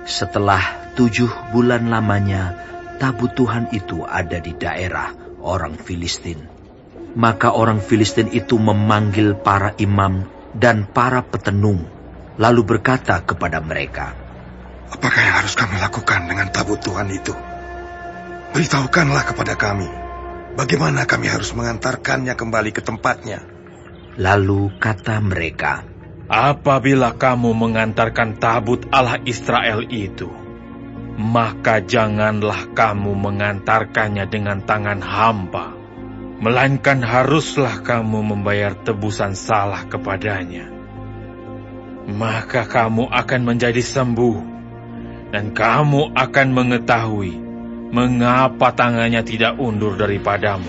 Setelah 7 bulan lamanya, tabut Tuhan itu ada di daerah orang Filistin. Maka orang Filistin itu memanggil para imam dan para petenung, lalu berkata kepada mereka, "Apakah yang harus kami lakukan dengan tabut Tuhan itu? Beritahukanlah kepada kami, bagaimana kami harus mengantarkannya kembali ke tempatnya." Lalu kata mereka, "Apabila kamu mengantarkan tabut Allah Israel itu, maka janganlah kamu mengantarkannya dengan tangan hampa, melainkan haruslah kamu membayar tebusan salah kepadanya. Maka kamu akan menjadi sembuh, dan kamu akan mengetahui mengapa tangannya tidak undur daripadamu."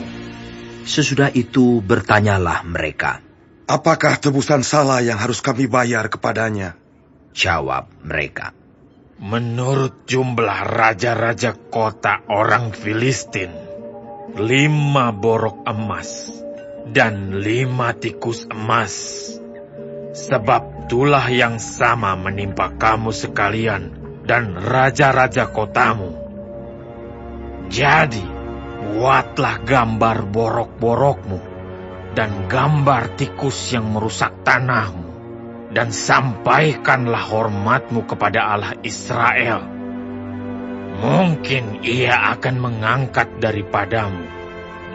Sesudah itu bertanyalah mereka, "Apakah tebusan salah yang harus kami bayar kepadanya?" Jawab mereka, "Menurut jumlah raja-raja kota orang Filistin, 5 borok emas dan 5 tikus emas. Sebab itulah yang sama menimpa kamu sekalian dan raja-raja kotamu. Jadi, buatlah gambar borok-borokmu dan gambar tikus yang merusak tanahmu, dan sampaikanlah hormatmu kepada Allah Israel. Mungkin ia akan mengangkat daripadamu,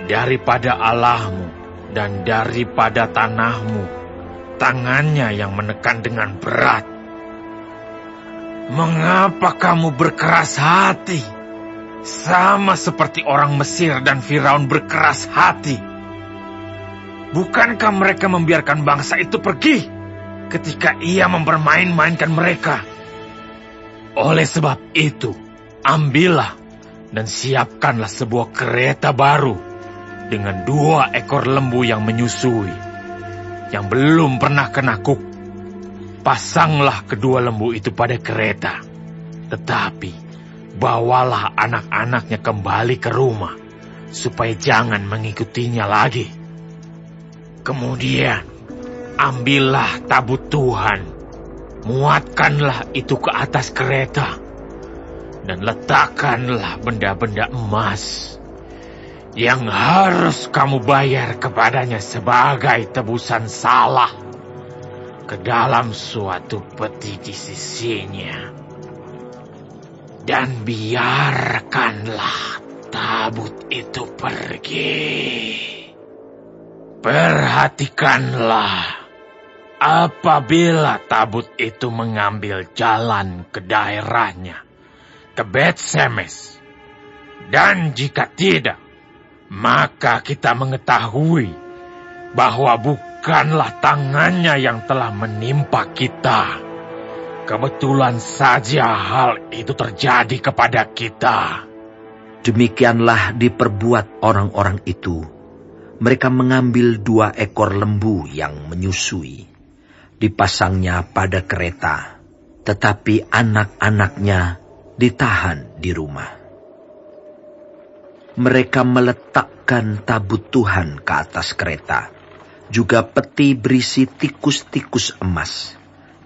daripada Allahmu dan daripada tanahmu, tangannya yang menekan dengan berat. Mengapa kamu berkeras hati, sama seperti orang Mesir dan Firaun berkeras hati? Bukankah mereka membiarkan bangsa itu pergi ketika ia mempermain-mainkan mereka? Oleh sebab itu, ambillah dan siapkanlah sebuah kereta baru dengan 2 ekor lembu yang menyusui, yang belum pernah kenakuk. Pasanglah kedua lembu itu pada kereta, tetapi bawalah anak-anaknya kembali ke rumah, supaya jangan mengikutinya lagi. Kemudian, ambillah tabut Tuhan, muatkanlah itu ke atas kereta, dan letakkanlah benda-benda emas yang harus kamu bayar kepadanya sebagai tebusan salah ke dalam suatu peti di sisinya. Dan biarkanlah tabut itu pergi. Perhatikanlah, apabila tabut itu mengambil jalan ke daerahnya, ke Bet-Semes, dan jika tidak, maka kita mengetahui bahwa bukanlah tangannya yang telah menimpa kita. Kebetulan saja hal itu terjadi kepada kita." Demikianlah diperbuat orang-orang itu. Mereka mengambil 2 ekor lembu yang menyusui, dipasangnya pada kereta, tetapi anak-anaknya ditahan di rumah. Mereka meletakkan tabut Tuhan ke atas kereta, juga peti berisi tikus-tikus emas,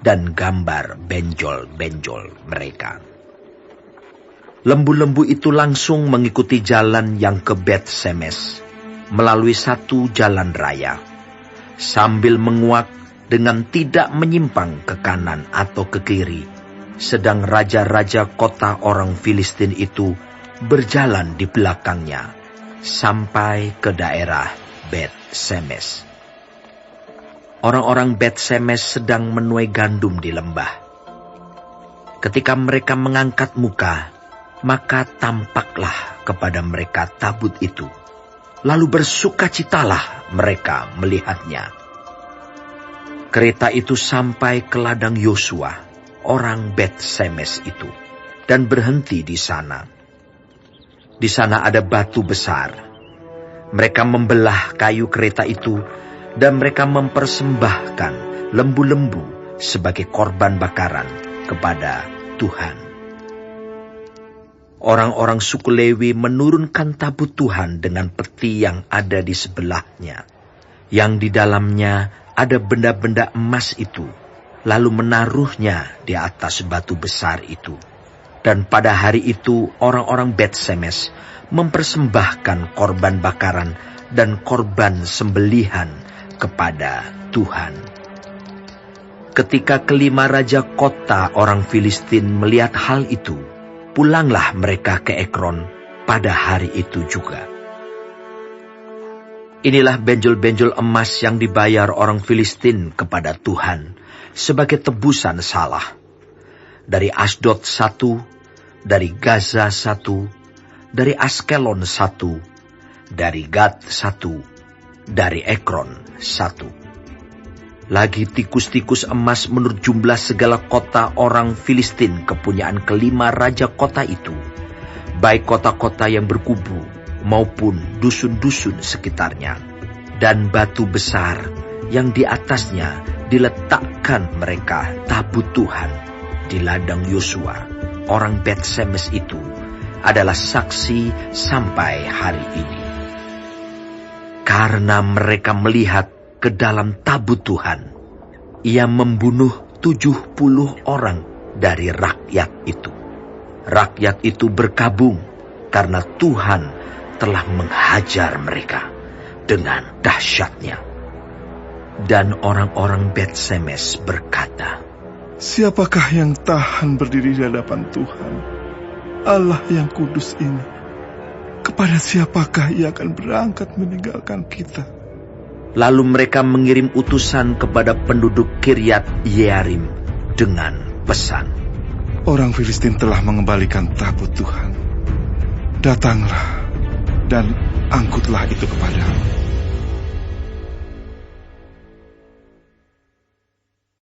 dan gambar benjol-benjol mereka. Lembu-lembu itu langsung mengikuti jalan yang ke Bet-Semes, melalui satu jalan raya, sambil menguak dengan tidak menyimpang ke kanan atau ke kiri, sedang raja-raja kota orang Filistin itu berjalan di belakangnya sampai ke daerah Bet-Semes. Orang-orang Bet-Semes sedang menuai gandum di lembah. Ketika mereka mengangkat muka, maka tampaklah kepada mereka tabut itu. Lalu bersukacitalah mereka melihatnya. Kereta itu sampai ke ladang Yosua, orang Bet-Semes itu, dan berhenti di sana. Di sana ada batu besar. Mereka membelah kayu kereta itu, dan mereka mempersembahkan lembu-lembu sebagai korban bakaran kepada Tuhan. Orang-orang suku Lewi menurunkan tabut Tuhan dengan peti yang ada di sebelahnya, yang di dalamnya ada benda-benda emas itu, lalu menaruhnya di atas batu besar itu. Dan pada hari itu orang-orang Bet-Semes mempersembahkan korban bakaran dan korban sembelihan kepada Tuhan. Ketika kelima raja kota orang Filistin melihat hal itu, pulanglah mereka ke Ekron pada hari itu juga. Inilah benjol-benjol emas yang dibayar orang Filistin kepada Tuhan sebagai tebusan salah. Dari Asdod 1, dari Gaza 1, dari Askelon 1, dari Gad 1, dari Ekron 1. Lagi tikus-tikus emas menurut jumlah segala kota orang Filistin kepunyaan kelima raja kota itu, baik kota-kota yang berkubu maupun dusun-dusun sekitarnya, dan batu besar yang di atasnya diletakkan mereka tabut Tuhan di ladang Yosua, orang Bet-Semes itu, adalah saksi sampai hari ini. Karena mereka melihat ke dalam tabut Tuhan, ia membunuh 70 orang dari rakyat itu. Rakyat itu berkabung karena Tuhan telah menghajar mereka dengan dahsyatnya. Dan orang-orang Bet-Semes berkata, "Siapakah yang tahan berdiri di hadapan Tuhan, Allah yang kudus ini? Kepada siapakah ia akan berangkat meninggalkan kita?" Lalu mereka mengirim utusan kepada penduduk Kiryat Yearim dengan pesan, "Orang Filistin telah mengembalikan tabut Tuhan. Datanglah dan angkutlah itu kepadamu."